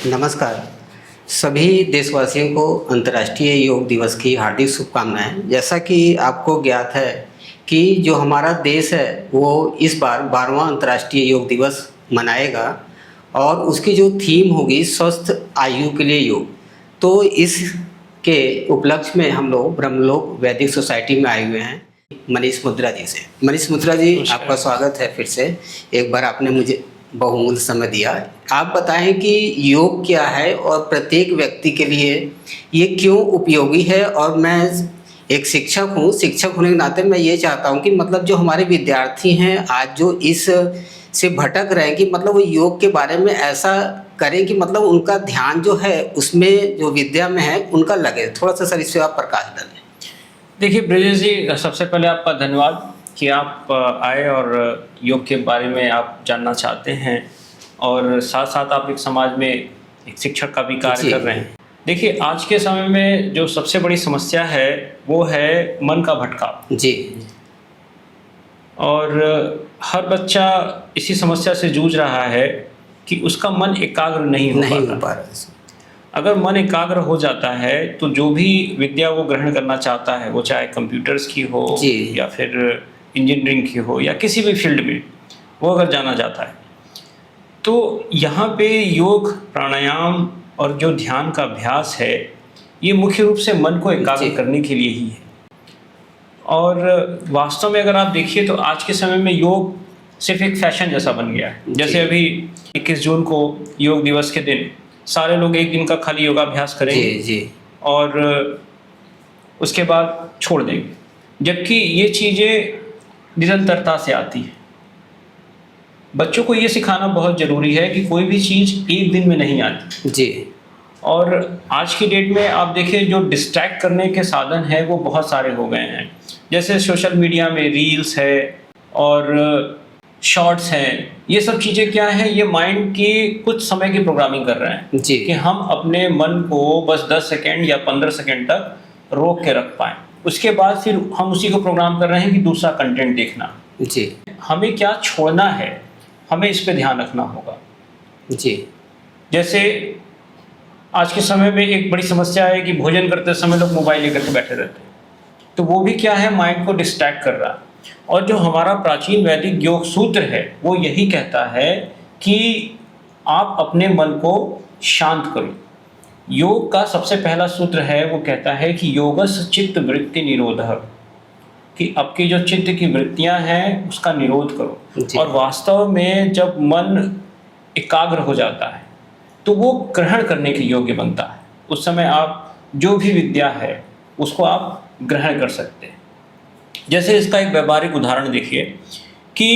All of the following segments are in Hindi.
नमस्कार। सभी देशवासियों को अंतर्राष्ट्रीय योग दिवस की हार्दिक शुभकामनाएं। जैसा कि आपको ज्ञात है कि जो हमारा देश है वो इस बार 12वां अंतर्राष्ट्रीय योग दिवस मनाएगा और उसकी जो थीम होगी स्वस्थ आयु के लिए योग। तो इसके उपलक्ष्य में हम लोग ब्रह्मलोक वैदिक सोसाइटी में आए हुए हैं मनीष मुद्रा जी से। मनीष मुद्रा जी, आपका स्वागत है फिर से। एक बार आपने मुझे बहुमूल्य समय दिया। आप बताएं कि योग क्या है और प्रत्येक व्यक्ति के लिए ये क्यों उपयोगी है। और मैं एक शिक्षक हूँ, शिक्षक होने के नाते मैं ये चाहता हूँ कि मतलब जो हमारे विद्यार्थी हैं आज जो इस से भटक रहे हैं कि मतलब वो योग के बारे में ऐसा करें कि मतलब उनका ध्यान जो है उसमें जो विद्या में है उनका लगे। थोड़ा सा सर इस पर आप प्रकाश डालें। देखिए ब्रजेश जी, सबसे पहले आपका धन्यवाद कि आप आए और योग के बारे में आप जानना चाहते हैं और साथ साथ आप एक समाज में एक शिक्षक का भी कार्य कर रहे हैं। देखिए, आज के समय में जो सबसे बड़ी समस्या है वो है मन का भटकाव जी। और हर बच्चा इसी समस्या से जूझ रहा है कि उसका मन एकाग्र नहीं हो पाता। अगर मन एकाग्र हो जाता है तो जो भी विद्या वो ग्रहण करना चाहता है, वो चाहे कंप्यूटर्स की हो या फिर इंजीनियरिंग की हो या किसी भी फील्ड में वो अगर जाना चाहता है, तो यहाँ पे योग, प्राणायाम और जो ध्यान का अभ्यास है ये मुख्य रूप से मन को एकाग्र करने के लिए ही है। और वास्तव में अगर आप देखिए तो आज के समय में योग सिर्फ एक फैशन जैसा बन गया है। जैसे अभी 21 जून को योग दिवस के दिन सारे लोग एक दिन का खाली योगाभ्यास करेंगे और उसके बाद छोड़ देंगे, जबकि ये चीज़ें निरंतरता से आती है। बच्चों को ये सिखाना बहुत ज़रूरी है कि कोई भी चीज़ एक दिन में नहीं आती जी। और आज की डेट में आप देखिए जो डिस्ट्रैक्ट करने के साधन हैं वो बहुत सारे हो गए हैं। जैसे सोशल मीडिया में रील्स है और शॉर्ट्स हैं, ये सब चीज़ें क्या है, ये माइंड की कुछ समय की प्रोग्रामिंग कर रहे हैं कि हम अपने मन को बस 10 सेकेंड या 15 सेकेंड तक रोक के रख पाएँ। उसके बाद फिर हम उसी को प्रोग्राम कर रहे हैं कि दूसरा कंटेंट देखना। जी। हमें क्या छोड़ना है, हमें इस पे ध्यान रखना होगा। जी। जैसे आज के समय में एक बड़ी समस्या है कि भोजन करते समय लोग मोबाइल लेकर के बैठे रहते हैं, तो वो भी क्या है, माइंड को डिस्ट्रैक्ट कर रहा है। और जो हमारा प्राचीन वैदिक योग सूत्र है वो यही कहता है कि आप अपने मन को शांत करो। योग का सबसे पहला सूत्र है वो कहता है कि योगस्य चित्त वृत्ति निरोधः, कि आपकी जो चित्त की वृत्तियां हैं उसका निरोध करो। और वास्तव में जब मन एकाग्र हो जाता है तो वो ग्रहण करने के योग्य बनता है। उस समय आप जो भी विद्या है उसको आप ग्रहण कर सकते हैं। जैसे इसका एक व्यावहारिक उदाहरण देखिए कि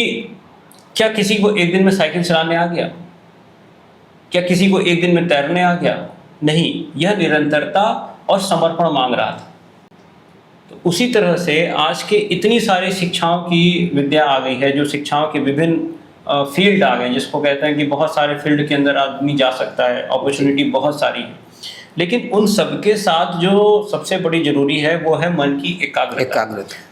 क्या किसी को एक दिन में साइकिल चलाने आ गया? क्या किसी को एक दिन में तैरने आ गया? नहीं, यह निरंतरता और समर्पण मांग रहा था। तो उसी तरह से आज के इतनी सारी शिक्षाओं की विद्या आ गई है, जो शिक्षाओं के विभिन्न फील्ड आ गए, जिसको कहते हैं कि बहुत सारे फील्ड के अंदर आदमी जा सकता है, अपॉर्चुनिटी बहुत सारी है। लेकिन उन सबके साथ जो सबसे बड़ी जरूरी है वो है मन की एकाग्रता।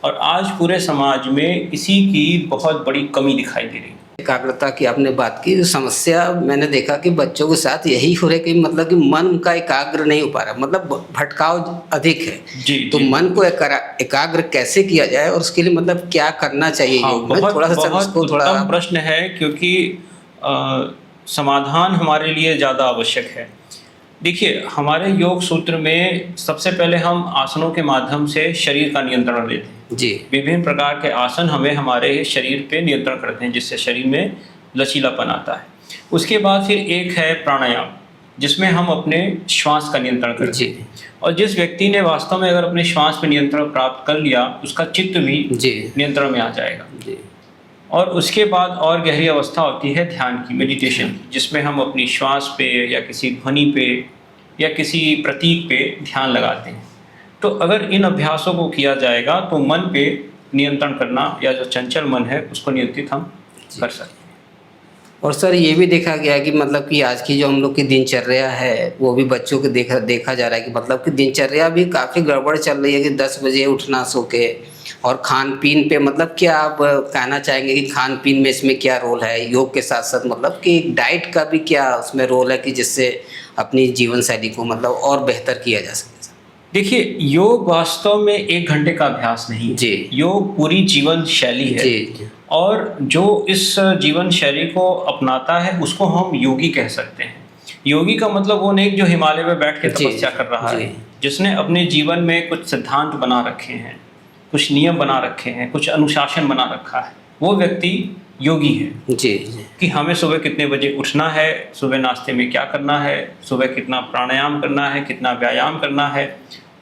और आज पूरे समाज में इसी की बहुत बड़ी कमी दिखाई दे रही है। एकाग्रता की आपने बात की, समस्या मैंने देखा कि बच्चों के साथ यही हो रहा है कि मतलब कि मन उनका एकाग्र नहीं हो पा रहा, मतलब भटकाव अधिक है। तो मन को एकाग्र कैसे किया जाए और उसके लिए मतलब क्या करना चाहिए योग में? थोड़ा सा उसको थोड़ा प्रश्न है, क्योंकि समाधान हमारे लिए ज़्यादा आवश्यक है। देखिए, हमारे योग सूत्र में सबसे पहले हम आसनों के माध्यम से शरीर का नियंत्रण लेते हैं। जी। विभिन्न प्रकार के आसन हमें हमारे शरीर पे नियंत्रण करते हैं, जिससे शरीर में लचीलापन आता है। उसके बाद फिर एक है प्राणायाम, जिसमें हम अपने श्वास का नियंत्रण करते हैं। और जिस व्यक्ति ने वास्तव में अगर अपने श्वास पर नियंत्रण प्राप्त कर लिया, उसका चित्त भी नियंत्रण में आ जाएगा। और उसके बाद और गहरी अवस्था होती है ध्यान की, मेडिटेशन, जिसमें हम अपनी श्वास पे या किसी ध्वनि पे या किसी प्रतीक पे ध्यान लगाते हैं। तो अगर इन अभ्यासों को किया जाएगा तो मन पे नियंत्रण करना या जो चंचल मन है उसको नियंत्रित हम कर सकते हैं। और सर ये भी देखा गया कि मतलब कि आज की जो हम लोग की दिनचर्या है वो भी बच्चों को देखा जा रहा है कि मतलब कि दिनचर्या भी काफ़ी गड़बड़ चल रही है कि 10 बजे उठना सो के और खान पीन पे मतलब क्या आप कहना चाहेंगे कि खान पीन में इसमें क्या रोल है योग के साथ साथ, मतलब कि डाइट का भी क्या उसमें रोल है कि जिससे अपनी जीवन शैली को मतलब और बेहतर किया जा सके? देखिए, योग वास्तव में 1 घंटे का अभ्यास नहीं है। जी। योग पूरी जीवन शैली है। जी। और जो इस जीवन शैली को अपनाता है उसको हम योगी कह सकते हैं। योगी का मतलब वो नहीं जो हिमालय में बैठ के जी, तपस्या कर रहा जी। है, जिसने अपने जीवन में कुछ सिद्धांत बना रखे हैं, कुछ नियम बना रखे हैं, कुछ अनुशासन बना रखा है, वो व्यक्ति योगी है। जी। कि हमें सुबह कितने बजे उठना है, सुबह नाश्ते में क्या करना है, सुबह कितना प्राणायाम करना है, कितना व्यायाम करना है,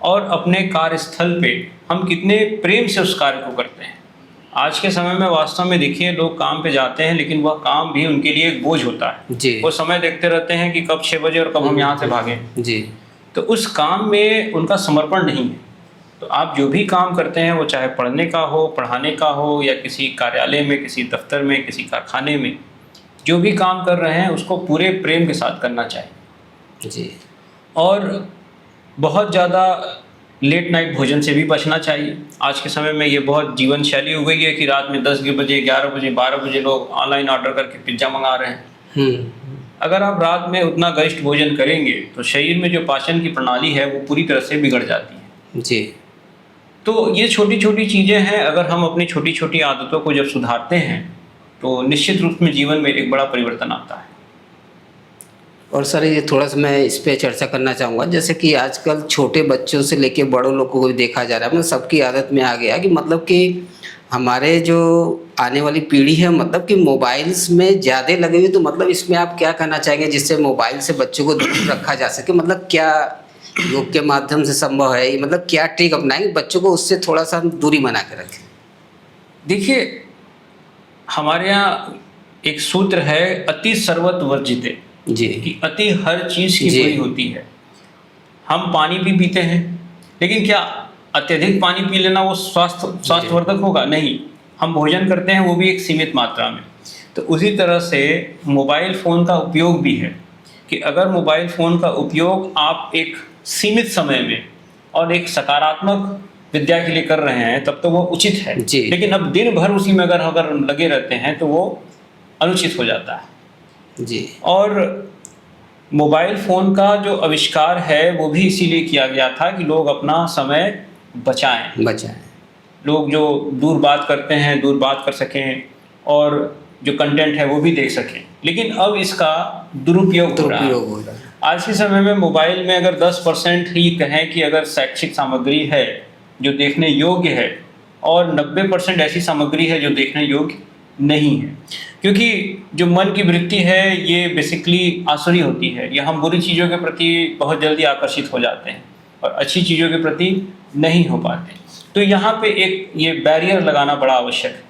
और अपने कार्यस्थल पे हम कितने प्रेम से उस कार्य को करते हैं। आज के समय में वास्तव में देखिए, लोग काम पे जाते हैं लेकिन वह काम भी उनके लिए एक बोझ होता है। जी। वो समय देखते रहते हैं कि कब 6 बजे और कब हम यहाँ से भागें। जी। तो उस काम में उनका समर्पण नहीं है। तो आप जो भी काम करते हैं, वो चाहे पढ़ने का हो, पढ़ाने का हो, या किसी कार्यालय में, किसी दफ्तर में, किसी कारखाने में, जो भी काम कर रहे हैं उसको पूरे प्रेम के साथ करना चाहिए। जी। और बहुत ज़्यादा लेट नाइट भोजन से भी बचना चाहिए। आज के समय में ये बहुत जीवन शैली हो गई है कि रात में 10 बजे, 11 बजे, 12 बजे लोग ऑनलाइन ऑर्डर करके पिज्ज़ा मंगा रहे हैं। अगर आप रात में उतना गरिष्ठ भोजन करेंगे तो शरीर में जो पाचन की प्रणाली है वो पूरी तरह से बिगड़ जाती है। जी। तो ये छोटी छोटी चीज़ें हैं, अगर हम अपनी छोटी छोटी आदतों को जब सुधारते हैं तो निश्चित रूप में जीवन में एक बड़ा परिवर्तन आता है। और सर ये थोड़ा सा मैं इस पे चर्चा करना चाहूँगा, जैसे कि आजकल छोटे बच्चों से लेके बड़ों लोगों को भी देखा जा रहा है, मतलब सबकी आदत में आ गया कि मतलब कि हमारे जो आने वाली पीढ़ी है मतलब कि मोबाइल्स में ज़्यादा लगे हुए, तो मतलब इसमें आप क्या कहना चाहेंगे जिससे मोबाइल से बच्चों को दूर रखा जा सके? मतलब क्या योग के माध्यम से संभव है, मतलब क्या ट्रिक अपनाएंगे बच्चों को उससे थोड़ा सा हम दूरी बना के रखें? देखिए, हमारे यहाँ एक सूत्र है, अति सर्वत वर्जिते, जी। कि अति हर चीज़ की जी। बुरी होती है। हम पानी भी पीते हैं, लेकिन क्या अत्यधिक पानी पी लेना वो स्वास्थ्यवर्धक होगा? नहीं। हम भोजन करते हैं वो भी एक सीमित मात्रा में। तो उसी तरह से मोबाइल फ़ोन का उपयोग भी है कि अगर मोबाइल फ़ोन का उपयोग आप एक सीमित समय में और एक सकारात्मक विद्या के लिए कर रहे हैं तब तो वो उचित है। जी। लेकिन अब दिन भर उसी में अगर लगे रहते हैं तो वो अनुचित हो जाता है। जी। और मोबाइल फ़ोन का जो आविष्कार है वो भी इसीलिए किया गया था कि लोग अपना समय बचाएं। लोग जो दूर बात करते हैं दूर बात कर सकें और जो कंटेंट है वो भी देख सकें। लेकिन अब इसका दुरुपयोग हो रहा है। आज के समय में मोबाइल में अगर 10% ही कहें कि अगर शैक्षिक सामग्री है जो देखने योग्य है, और 90% ऐसी सामग्री है जो देखने योग्य नहीं है। क्योंकि जो मन की वृत्ति है ये बेसिकली आसुरी होती है, या हम बुरी चीज़ों के प्रति बहुत जल्दी आकर्षित हो जाते हैं और अच्छी चीज़ों के प्रति नहीं हो पाते। तो यहाँ पे एक ये बैरियर लगाना बड़ा आवश्यक है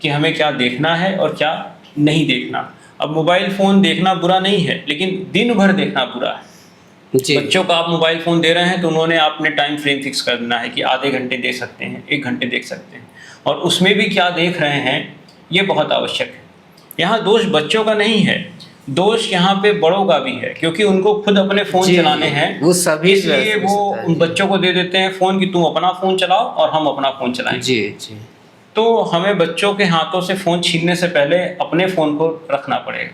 कि हमें क्या देखना है और क्या नहीं देखना। अब मोबाइल फ़ोन देखना बुरा नहीं है, लेकिन दिन भर देखना बुरा है। जी। बच्चों को आप मोबाइल फ़ोन दे रहे हैं तो उन्होंने आपने टाइम फ्रेम फिक्स कर देना है कि आधे घंटे देख सकते हैं, 1 घंटे देख सकते हैं, और उसमें भी क्या देख रहे हैं ये बहुत आवश्यक है। यहाँ दोष बच्चों का नहीं है, दोष यहाँ पे बड़ों का भी है, क्योंकि उनको खुद अपने फ़ोन चलाने हैं, वो सभी इसलिए वो उन बच्चों को दे देते हैं फ़ोन कि तुम अपना फ़ोन चलाओ और हम अपना फ़ोन चलाएंगे। जी। जी। तो हमें बच्चों के हाथों से फ़ोन छीनने से पहले अपने फ़ोन को रखना पड़ेगा।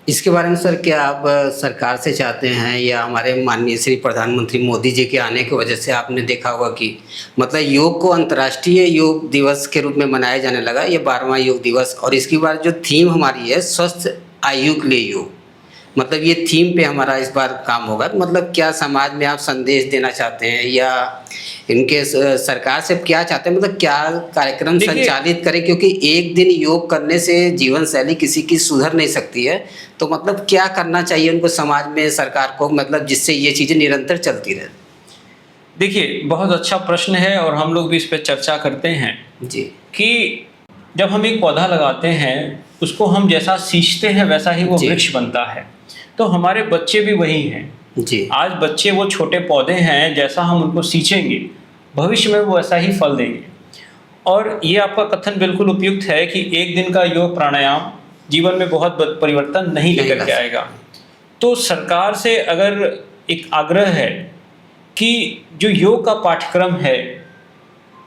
इसके बारे में सर क्या आप सरकार से चाहते हैं, या हमारे माननीय श्री प्रधानमंत्री मोदी जी के आने की वजह से आपने देखा होगा कि मतलब योग को अंतर्राष्ट्रीय योग दिवस के रूप में मनाया जाने लगा, ये 12वां योग दिवस, और इसकी बार जो थीम हमारी है स्वस्थ आयु के लिए योग, मतलब ये थीम पे हमारा इस बार काम होगा। मतलब क्या समाज में आप संदेश देना चाहते हैं, या इनके सरकार से क्या चाहते हैं, मतलब क्या कार्यक्रम संचालित करें? क्योंकि एक दिन योग करने से जीवन शैली किसी की सुधर नहीं सकती है, तो मतलब क्या करना चाहिए उनको समाज में, सरकार को, मतलब जिससे ये चीज़ें निरंतर चलती रहे? देखिए, बहुत अच्छा प्रश्न है और हम लोग भी इस पर चर्चा करते हैं जी। कि जब हम एक पौधा लगाते हैं उसको हम जैसा सींचते हैं वैसा ही वो वृक्ष बनता है। तो हमारे बच्चे भी वही हैं। जी। आज बच्चे वो छोटे पौधे हैं, जैसा हम उनको सींचेंगे भविष्य में वो ऐसा ही फल देंगे। और ये आपका कथन बिल्कुल उपयुक्त है कि एक दिन का योग प्राणायाम जीवन में बहुत परिवर्तन नहीं लेकर के आएगा। तो सरकार से अगर एक आग्रह है कि जो योग का पाठ्यक्रम है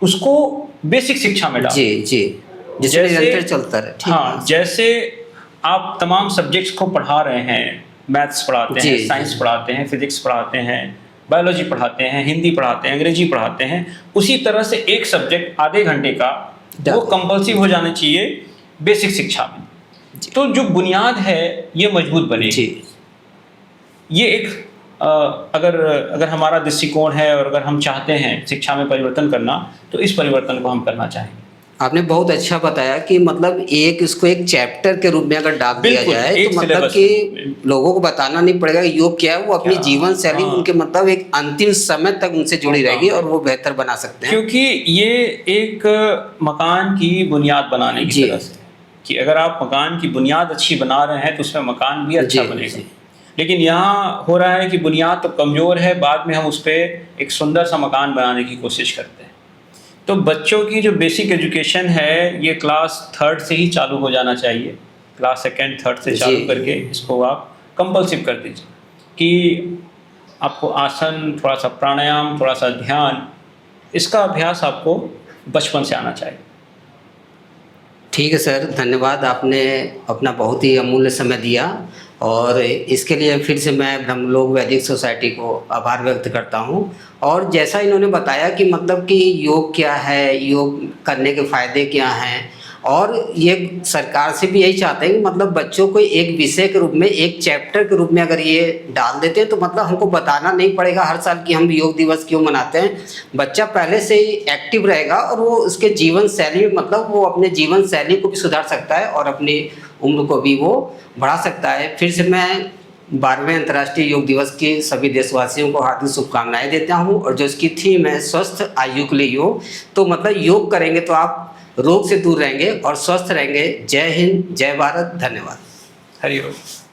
उसको बेसिक शिक्षा में डाल। जी जी, जिसमें जैसे- निरंतर चलता रहे। ठीक हाँ, जैसे आप तमाम सब्जेक्ट्स को पढ़ा रहे हैं, मैथ्स पढ़ाते जी, हैं, जी। साइंस पढ़ाते हैं, फिजिक्स पढ़ाते हैं, बायोलॉजी पढ़ाते हैं, हिंदी पढ़ाते हैं, अंग्रेजी पढ़ाते हैं, उसी तरह से एक सब्जेक्ट आधे घंटे का वो कंपल्सिव हो जाना चाहिए बेसिक शिक्षा में। तो जो बुनियाद है ये मजबूत बनेगी। जी ये एक अगर हमारा दृष्टिकोण है और अगर हम चाहते हैं शिक्षा में परिवर्तन करना, तो इस परिवर्तन को हम करना चाहेंगे। आपने बहुत अच्छा बताया कि मतलब एक इसको एक चैप्टर के रूप में अगर डाल दिया बिल्कुल, जाए एक तो मतलब syllabus कि में। लोगों को बताना नहीं पड़ेगा योग क्या है, वो अपनी क्या? जीवन शैली हाँ। उनके मतलब एक अंतिम समय तक उनसे जुड़ी हाँ। रहेगी और वो बेहतर बना सकते हैं। क्योंकि ये एक मकान की बुनियाद बनाने की जी। तरह से, कि अगर आप मकान की बुनियाद अच्छी बना रहे हैं तो उसमें मकान भी अच्छा जी, बनेगा। जी। लेकिन यहाँ हो रहा है कि बुनियाद तो कमज़ोर है, बाद में हम उस पर एक सुंदर सा मकान बनाने की कोशिश करते हैं। तो बच्चों की जो बेसिक एजुकेशन है ये क्लास 3rd से ही चालू हो जाना चाहिए। क्लास 2nd 3rd से चालू जी। करके इसको आप कंपल्सिव कर दीजिए कि आपको आसन, थोड़ा सा प्राणायाम, थोड़ा सा ध्यान, इसका अभ्यास आपको बचपन से आना चाहिए। ठीक है सर, धन्यवाद। आपने अपना बहुत ही अमूल्य समय दिया और इसके लिए फिर से मैं ब्रह्मलोक वैदिक सोसाइटी को आभार व्यक्त करता हूँ। और जैसा इन्होंने बताया कि मतलब कि योग क्या है, योग करने के फ़ायदे क्या हैं, और ये सरकार से भी यही चाहते हैं कि मतलब बच्चों को एक विषय के रूप में, एक चैप्टर के रूप में अगर ये डाल देते हैं तो मतलब हमको बताना नहीं पड़ेगा हर साल कि हम योग दिवस क्यों मनाते हैं। बच्चा पहले से ही एक्टिव रहेगा और वो उसके जीवन शैली में मतलब वो अपने जीवन शैली को भी सुधार सकता है और अपनी उम्र को भी वो बढ़ा सकता है। फिर से मैं 12वें अंतर्राष्ट्रीय योग दिवस की सभी देशवासियों को हार्दिक शुभकामनाएं देता हूं। और जो इसकी थीम है स्वस्थ आयु के लिए योग, तो मतलब योग करेंगे तो आप रोग से दूर रहेंगे और स्वस्थ रहेंगे। जय हिंद, जय भारत, धन्यवाद। हरि ओम।